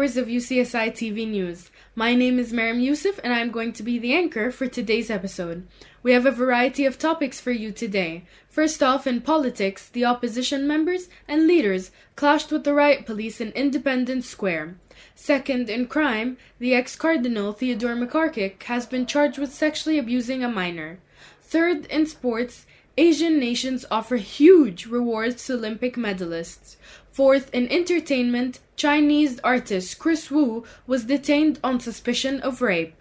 viewers of UCSI TV News. My name is Mariam Yusuf and I'm going to be the anchor for today's episode. We have a variety of topics for you today. First off, in politics, the opposition members and leaders clashed with the riot police in Independence Square. Second, in crime, the ex-Cardinal Theodore McCarrick has been charged with sexually abusing a minor. Third, in sports, Asian nations offer huge rewards to Olympic medalists. Fourth, in entertainment, Chinese artist Chris Wu was detained on suspicion of rape.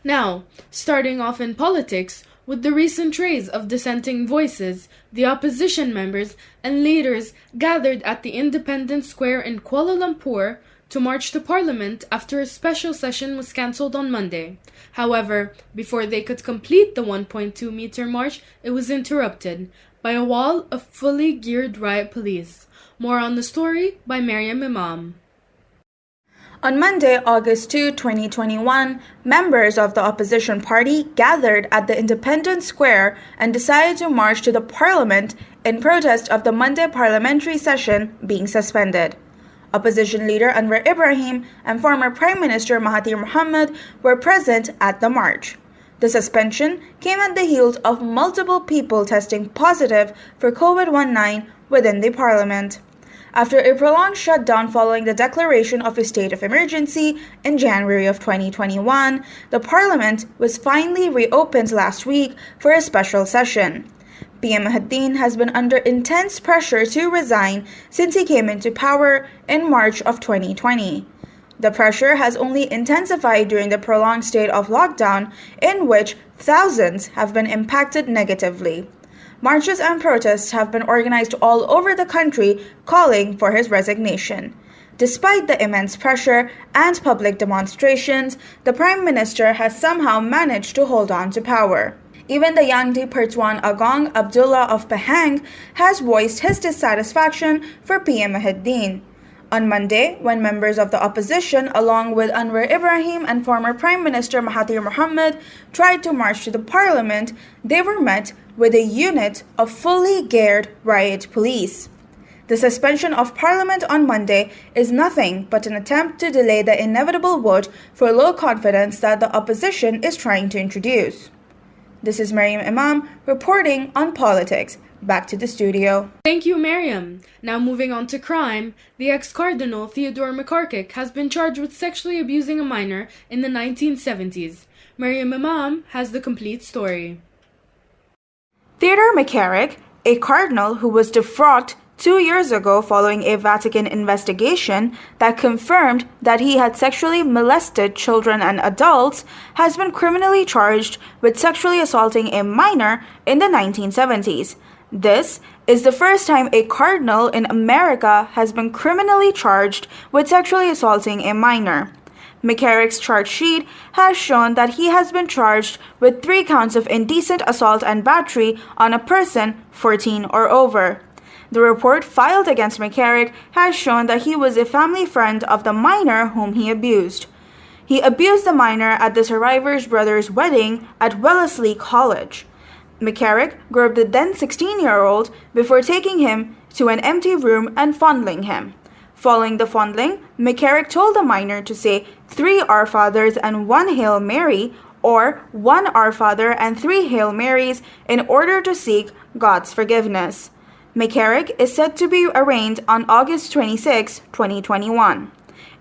Now, starting off in politics, with the recent raise of dissenting voices, the opposition members and leaders gathered at the Independence Square in Kuala Lumpur to march to Parliament after a special session was cancelled on Monday. However, before they could complete the 1.2-meter march, it was interrupted by a wall of fully geared riot police. More on the story by Mariam Imam. On Monday, August 2, 2021, members of the opposition party gathered at the Independence Square and decided to march to the Parliament in protest of the Monday parliamentary session being suspended. Opposition leader Anwar Ibrahim and former Prime Minister Mahathir Mohamad were present at the march. The suspension came at the heels of multiple people testing positive for COVID-19 within the Parliament. After a prolonged shutdown following the declaration of a state of emergency in January of 2021, the Parliament was finally reopened last week for a special session. PM Mahathir has been under intense pressure to resign since he came into power in March of 2020. The pressure has only intensified during the prolonged state of lockdown, in which thousands have been impacted negatively. Marches and protests have been organized all over the country calling for his resignation. Despite the immense pressure and public demonstrations, the Prime Minister has somehow managed to hold on to power. Even the Yang di-Pertuan Agong Abdullah of Pahang has voiced his dissatisfaction for PM Mahathir. On Monday, when members of the opposition, along with Anwar Ibrahim and former Prime Minister Mahathir Mohamad, tried to march to the Parliament, they were met with a unit of fully geared riot police. The suspension of Parliament on Monday is nothing but an attempt to delay the inevitable vote for low confidence that the opposition is trying to introduce. This is Mariam Imam reporting on politics. Back to the studio. Thank you, Mariam. Now moving on to crime, the ex-Cardinal Theodore McCarrick has been charged with sexually abusing a minor in the 1970s. Mariam Imam has the complete story. Theodore McCarrick, a cardinal who was defrocked 2 years ago following a Vatican investigation that confirmed that he had sexually molested children and adults, has been criminally charged with sexually assaulting a minor in the 1970s. This is the first time a cardinal in America has been criminally charged with sexually assaulting a minor. McCarrick's charge sheet has shown that he has been charged with 3 counts of indecent assault and battery on a person 14 or over. The report filed against McCarrick has shown that he was a family friend of the minor whom he abused. He abused the minor at the survivor's brother's wedding at Wellesley College. McCarrick groped the then 16-year-old before taking him to an empty room and fondling him. Following the fondling, McCarrick told the minor to say 3 Our Fathers and 1 Hail Mary, or 1 Our Father and 3 Hail Marys, in order to seek God's forgiveness. McCarrick is set to be arraigned on August 26, 2021.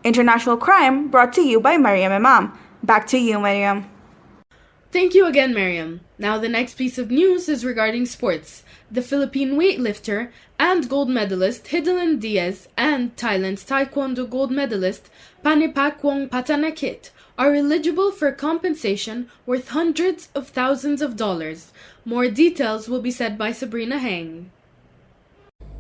International Crime brought to you by Mariam Imam. Back to you, Mariam. Thank you again, Mariam. Now the next piece of news is regarding sports. The Philippine weightlifter and gold medalist Hidilyn Diaz and Thailand's Taekwondo gold medalist Panipakwong Patanakit are eligible for compensation worth hundreds of thousands of dollars. More details will be said by Sabrina Heng.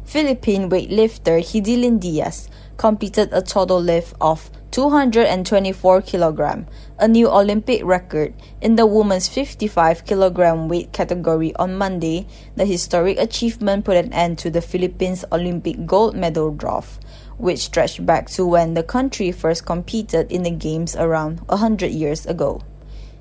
Philippine weightlifter Hidilyn Diaz completed a total lift of 224 kg, a new Olympic record in the women's 55 kg weight category on Monday. The historic achievement put an end to the Philippines' Olympic gold medal drought, which stretched back to when the country first competed in the Games around 100 years ago.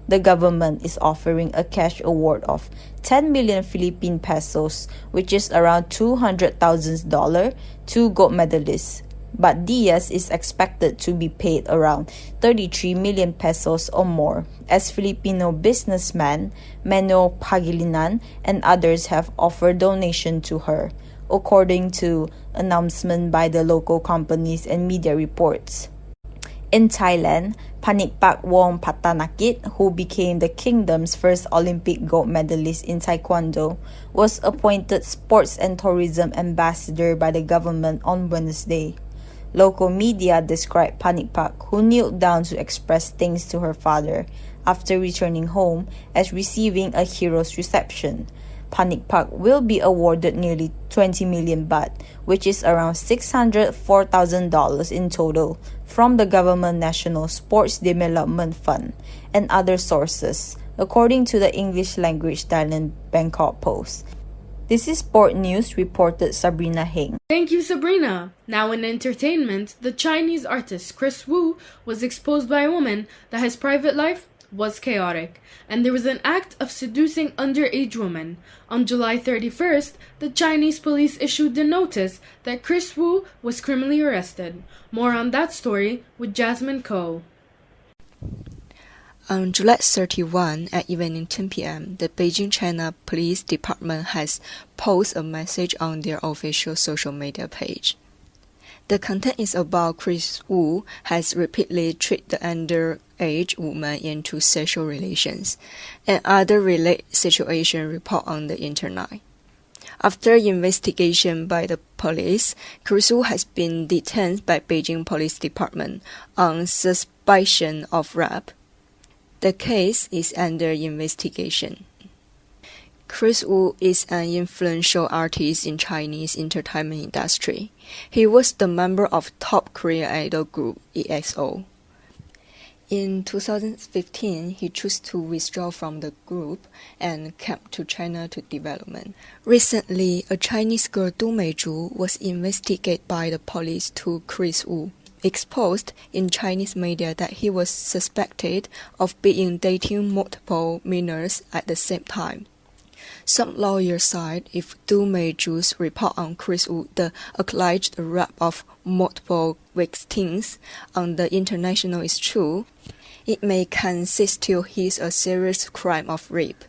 The government is offering a cash award of 10 million Philippine pesos, which is around $200,000, to gold medalists. but Diaz is expected to be paid around 33 million pesos or more, as Filipino businessman Manuel Pagilinan and others have offered donation to her, according to announcement by the local companies and media reports. In Thailand, Panipakwarn Patanakit, who became the kingdom's first Olympic gold medalist in Taekwondo, was appointed Sports and Tourism Ambassador by the government on Wednesday. Local media described Panipak, who kneeled down to express thanks to her father after returning home, as receiving a hero's reception. Panipak will be awarded nearly 20 million baht, which is around $604,000 in total, from the Government National Sports Development Fund and other sources, according to the English language Thailand Bangkok Post. This is Sport News, reported Sabrina Heng. Thank you, Sabrina. Now in entertainment, the Chinese artist Chris Wu was exposed by a woman that his private life was chaotic, and there was an act of seducing underage women. On July 31st, the Chinese police issued a notice that Chris Wu was criminally arrested. More on that story with Jasmine Koh. On July 31 at evening 10 p.m., the Beijing China Police Department has posted a message on their official social media page. The content is about Chris Wu has repeatedly tricked the underage woman into sexual relations and other related situations reported on the internet. After investigation by the police, Chris Wu has been detained by Beijing Police Department on suspicion of rape. The case is under investigation. Chris Wu is an influential artist in Chinese entertainment industry. He was the member of top Korean idol group EXO. In 2015, he chose to withdraw from the group and came to China to development. Recently, a Chinese girl Du Meizhu was investigated by the police to Chris Wu, exposed in Chinese media that he was suspected of being dating multiple minors at the same time. Some lawyers said if Du Meizhu's report on Chris Wu, the alleged rape of multiple victims on the international is true, it may constitute his a serious crime of rape.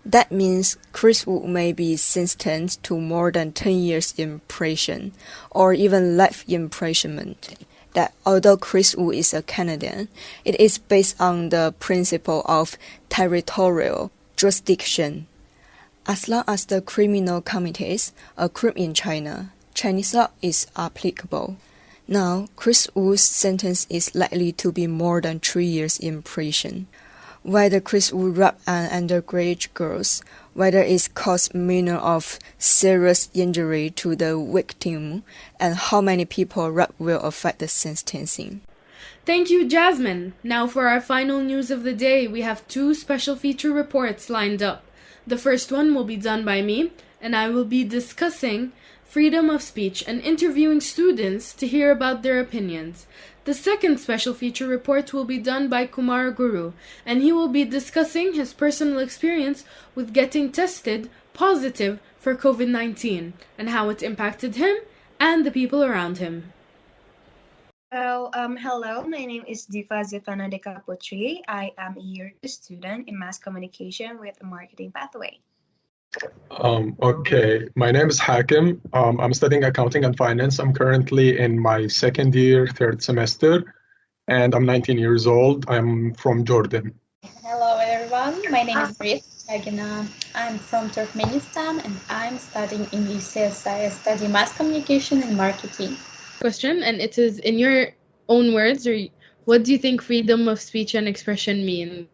That means Chris Wu may be sentenced to more than 10 years in prison, or even life imprisonment. That although Chris Wu is a Canadian, it is based on the principle of territorial jurisdiction. As long as the criminal commits a crime in China, Chinese law is applicable. Now, Chris Wu's sentence is likely to be more than 3 years in prison. Whether Chris Wu raped an underage girl, whether it caused minor of serious injury to the victim, and how many people raped will affect the sentencing. Thank you, Jasmine. Now for our final news of the day, we have 2 special feature reports lined up. The first one will be done by me, and I will be discussing freedom of speech and interviewing students to hear about their opinions. The second special feature report will be done by Kumar Guru, and he will be discussing his personal experience with getting tested positive for COVID-19 and how it impacted him and the people around him. Hello, my name is Diva Zefana Dekapotri. I am a year 2 student in mass communication with a marketing pathway. Okay, my name is Hakim. I'm studying accounting and finance. I'm currently in my second year, 3rd semester, and I'm 19 years old. I'm from Jordan. Hello, everyone. My name is Brit Agina. I'm from Turkmenistan, and I'm studying in UCSI. I study mass communication and marketing. Question, and it is in your own words, or what do you think freedom of speech and expression means?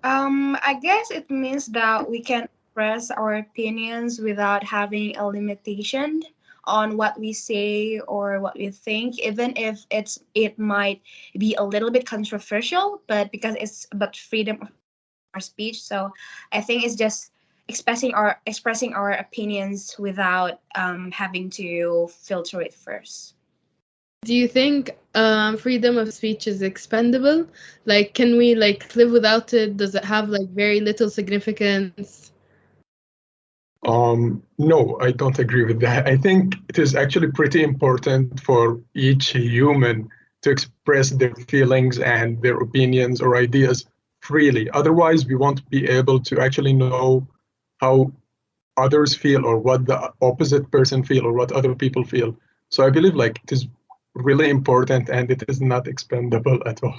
I guess it means that we can express our opinions without having a limitation on what we say or what we think, even if it might be a little bit controversial, but because it's about freedom of our speech, so I think it's just expressing our opinions without having to filter it first. Do you think freedom of speech is expendable? Like, can we live without it? Does it have very little significance? No, I don't agree with that. I think it is actually pretty important for each human to express their feelings and their opinions or ideas freely. Otherwise, we won't be able to actually know how others feel or what the opposite person feel or what other people feel. So I believe like it is really important and it is not expendable at all.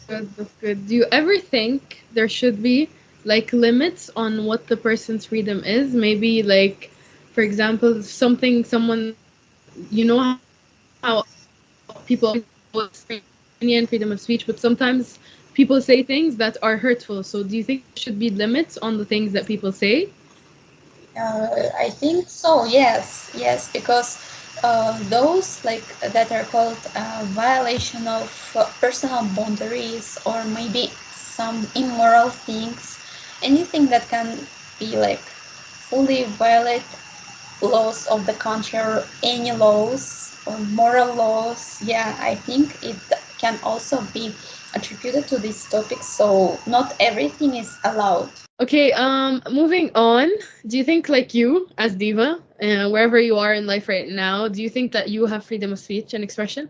Good, that's good. Do you ever think there should be like limits on what the person's freedom is? Maybe like, for example, someone, you know how people have opinion, freedom of speech, but sometimes people say things that are hurtful. So do you think there should be limits on the things that people say? I think so. Yes, because those like that are called violation of personal boundaries, or maybe some immoral things, anything that can be like fully violate laws of the country or any laws or moral laws. Yeah, I think it can also be attributed to this topic. So not everything is allowed. Okay, moving on. Do you think, like you, as Diva, wherever you are in life right now, do you think that you have freedom of speech and expression?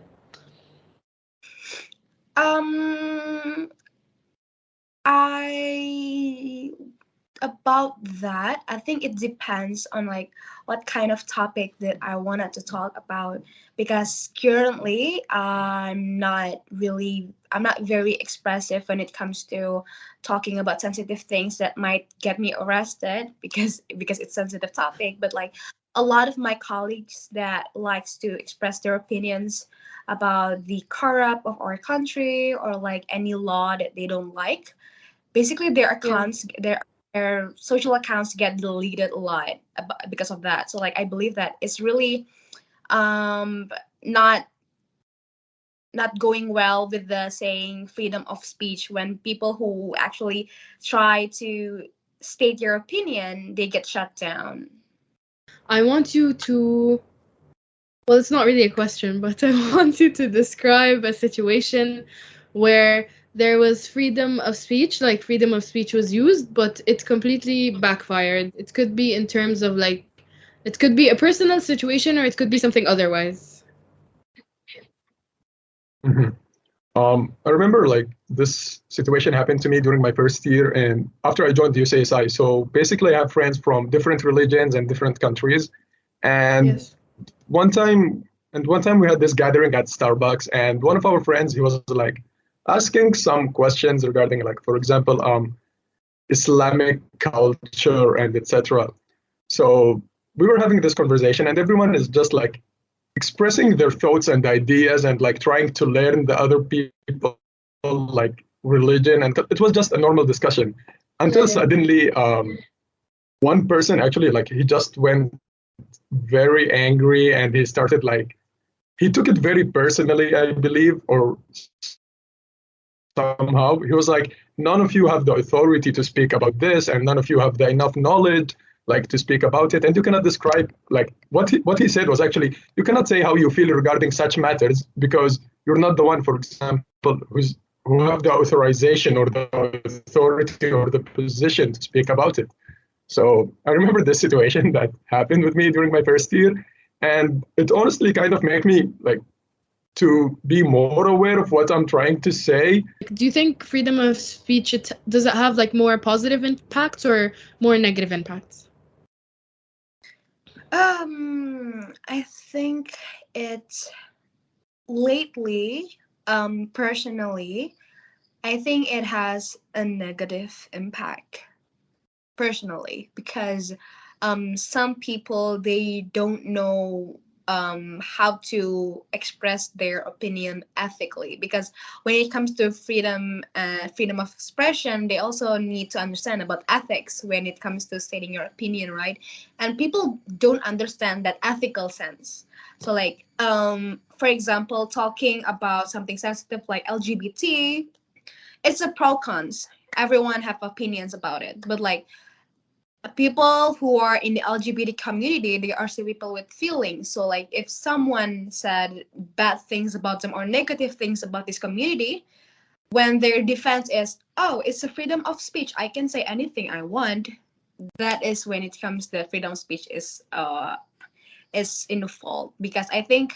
I about that, I think it depends on like what kind of topic that I wanted to talk about, because currently I'm not very expressive when it comes to talking about sensitive things that might get me arrested because it's sensitive topic. But like a lot of my colleagues that likes to express their opinions about the corrupt of our country or like any law that they don't like, basically their accounts, their social accounts get deleted a lot because of that. So like I believe that it's really not going well with the saying freedom of speech when people who actually try to state your opinion, they get shut down. I want you to, well, it's not really a question, but I want you to describe a situation where there was freedom of speech, like freedom of speech was used, but it completely backfired. It could be in terms of like, it could be a personal situation or it could be something otherwise. Mhm. I remember like this situation happened to me during my first year and after I joined the UCSI. So basically, I have friends from different religions and different countries. And Yes. one time, we had this gathering at Starbucks, and one of our friends, he was like asking some questions regarding, like, for example, Islamic culture and etc. So we were having this conversation, and everyone is just like expressing their thoughts and ideas and like trying to learn the other people like religion, and it was just a normal discussion until suddenly one person actually like he just went very angry and he started like he took it very personally, I believe, or somehow he was like, none of you have the authority to speak about this and none of you have the enough knowledge like to speak about it, and you cannot describe like what he said was actually, you cannot say how you feel regarding such matters because you're not the one, for example, who have the authorization or the authority or the position to speak about it. So I remember this situation that happened with me during my first year, and it honestly kind of made me like to be more aware of what I'm trying to say. Do you think freedom of speech, does it have like more positive impacts or more negative impacts? I think it lately, personally, I think it has a negative impact personally because some people, they don't know how to express their opinion ethically, because when it comes to freedom of expression, they also need to understand about ethics when it comes to stating your opinion, right? And people don't understand that ethical sense. So like for example, talking about something sensitive like LGBT, it's a pro cons, everyone have opinions about it, but like people who are in the LGBT community, they are still people with feelings. So like if someone said bad things about them or negative things about this community, when their defense is, oh, it's a freedom of speech, I can say anything I want, that is when it comes to freedom of speech is in the fault, because I think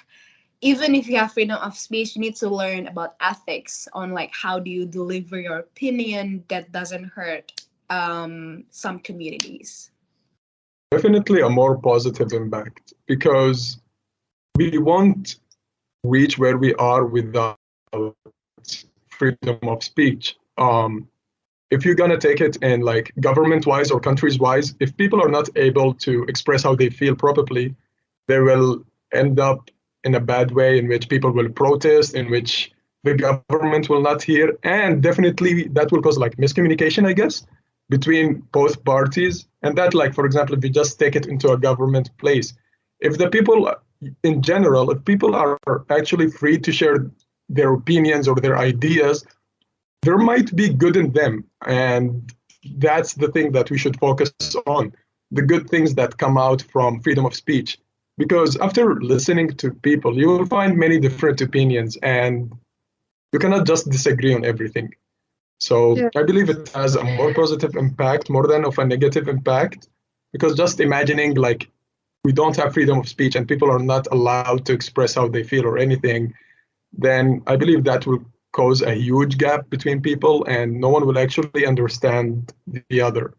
even if you have freedom of speech, you need to learn about ethics on like how do you deliver your opinion that doesn't hurt some communities. Definitely a more positive impact, because we won't reach where we are without freedom of speech. If you're gonna take it in like government-wise or countries-wise, if people are not able to express how they feel properly, they will end up in a bad way in which people will protest, in which the government will not hear, and definitely that will cause like miscommunication, I guess, between both parties. And that, like, for example, if you just take it into a government place, if the people in general, if people are actually free to share their opinions or their ideas, there might be good in them. And that's the thing that we should focus on, the good things that come out from freedom of speech. Because after listening to people, you will find many different opinions and you cannot just disagree on everything. So Yeah. I believe it has a more positive impact more than of a negative impact, because just imagining like we don't have freedom of speech and people are not allowed to express how they feel or anything, then I believe that will cause a huge gap between people and no one will actually understand the other.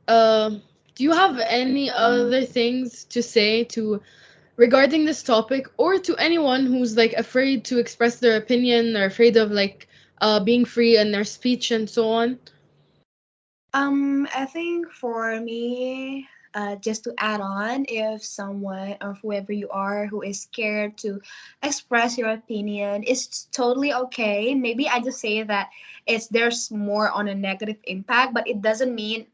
Do you have any other things to say to regarding this topic, or to anyone who's like afraid to express their opinion or afraid of like being free in their speech and so on? I think for me, just to add on, if someone or whoever you are who is scared to express your opinion, it's totally okay. Maybe I just say that there's more on a negative impact, but it doesn't mean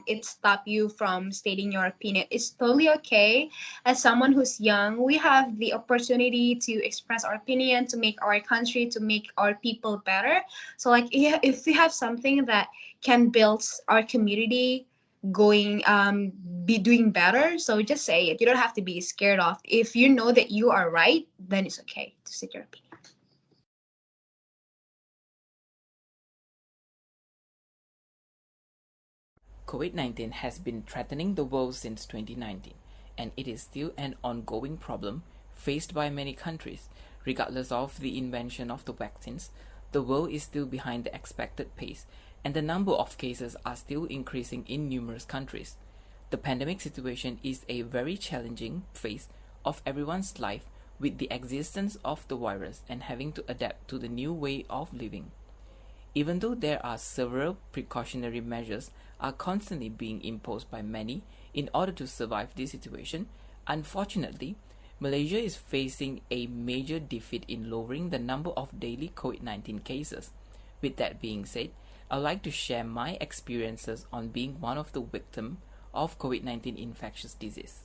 it stop you from stating your opinion. It's totally okay. As someone who's young, we have the opportunity to express our opinion, to make our country, to make our people better. So like if we have something that can build our community going be doing better, so just say it. You don't have to be scared of. If you know that you are right, then it's okay to state your opinion. COVID-19 has been threatening the world since 2019, and it is still an ongoing problem faced by many countries. Regardless of the invention of the vaccines, the world is still behind the expected pace, and the number of cases are still increasing in numerous countries. The pandemic situation is a very challenging phase of everyone's life, with the existence of the virus and having to adapt to the new way of living. Even though there are several precautionary measures are constantly being imposed by many in order to survive this situation, unfortunately, Malaysia is facing a major defeat in lowering the number of daily COVID-19 cases. With that being said, I'd like to share my experiences on being one of the victims of COVID-19 infectious disease.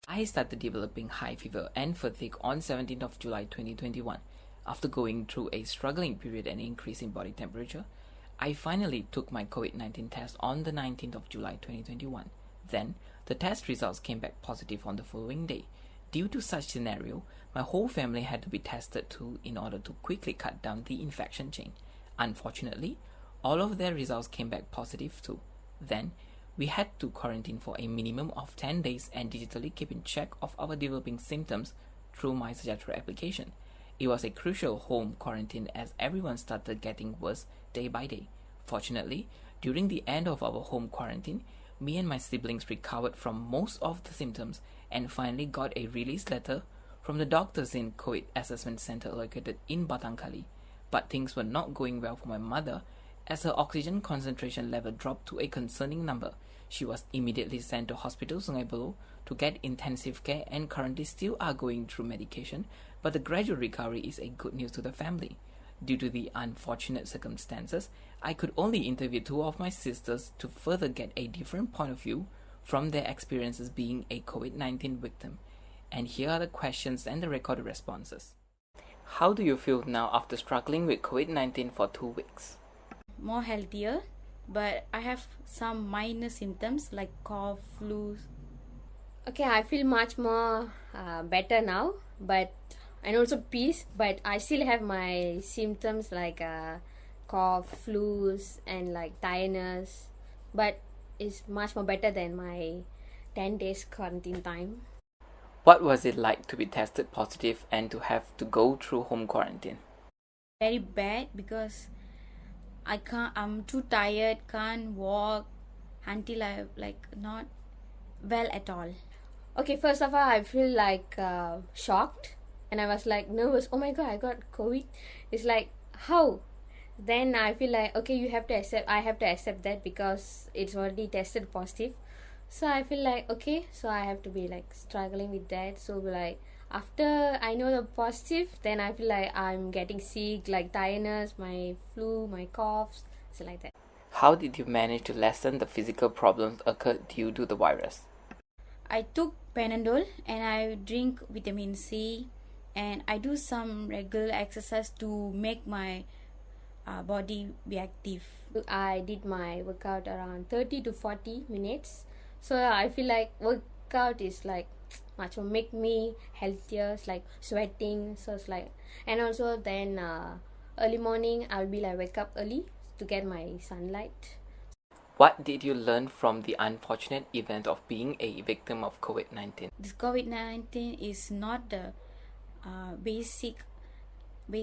I started developing high fever and fatigue on 17th of July 2021. After going through a struggling period and increase in body temperature, I finally took my COVID-19 test on the 19th of July 2021. Then, the test results came back positive on the following day. Due to such scenario, my whole family had to be tested too in order to quickly cut down the infection chain. Unfortunately, all of their results came back positive too. Then, we had to quarantine for a minimum of 10 days and digitally keep in check of our developing symptoms through my Sejahtera application. It was a crucial home quarantine as everyone started getting worse day by day. Fortunately, during the end of our home quarantine, me and my siblings recovered from most of the symptoms and finally got a release letter from the doctors in COVID Assessment Center located in Batang Kali. But things were not going well for my mother as her oxygen concentration level dropped to a concerning number. She was immediately sent to Hospital Sungai Buloh to get intensive care and currently still are going through medication, but the gradual recovery is a good news to the family. Due to the unfortunate circumstances, I could only interview two of my sisters to further get a different point of view from their experiences being a COVID-19 victim. And here are the questions and the recorded responses. How do you feel now after struggling with COVID-19 for 2 weeks? More healthier, but I have some minor symptoms like cough, flu. Okay, I feel much more better now, but and also peace, but I still have my symptoms like cough, flus, and like tiredness. But is much more better than my 10 days quarantine time. What was it like to be tested positive and to have to go through home quarantine? Very bad because I'm too tired, can't walk until I not well at all. Okay, first of all, I feel shocked, and I was nervous. Oh my god, I got COVID. It's how? Then I feel okay, I have to accept that because it's already tested positive. So I feel okay, so I have to be struggling with that. So after I know the positive, then I feel I'm getting sick, tiredness, my flu, my coughs, so like that. How did you manage to lessen the physical problems occurred due to the virus? I took Panadol and I drink vitamin C, and I do some regular exercise to make my body be active. I did my workout around 30 to 40 minutes. So I feel workout is much more make me healthier. It's sweating. So it's and also then early morning I'll be wake up early to get my sunlight. What did you learn from the unfortunate event of being a victim of COVID-19? This COVID-19 is not the basic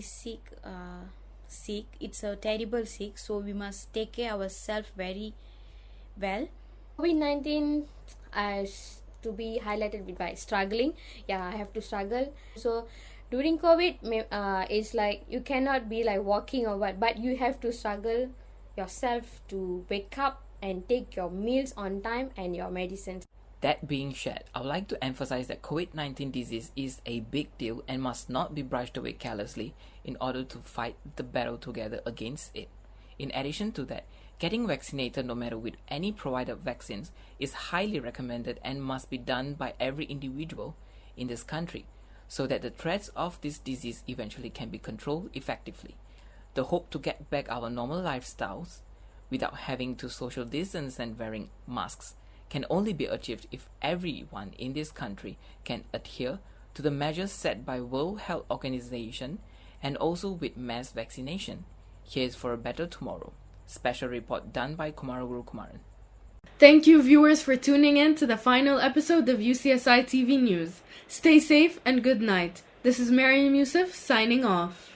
sick. It's a terrible sick, so we must take care ourselves very well. COVID-19 has to be highlighted by struggling. Yeah, I have to struggle. So during COVID, it's you cannot be walking or what, but you have to struggle yourself to wake up and take your meals on time and your medicines. That being said, I would like to emphasize that COVID-19 disease is a big deal and must not be brushed away carelessly in order to fight the battle together against it. In addition to that, getting vaccinated no matter with any provided vaccines is highly recommended and must be done by every individual in this country so that the threats of this disease eventually can be controlled effectively. The hope to get back our normal lifestyles without having to social distance and wearing masks can only be achieved if everyone in this country can adhere to the measures set by World Health Organization and also with mass vaccination. Here's for a better tomorrow. Special report done by Kumaraguru Kumaran. Thank you, viewers, for tuning in to the final episode of UCSI TV News. Stay safe and good night. This is Mariam Yusuf signing off.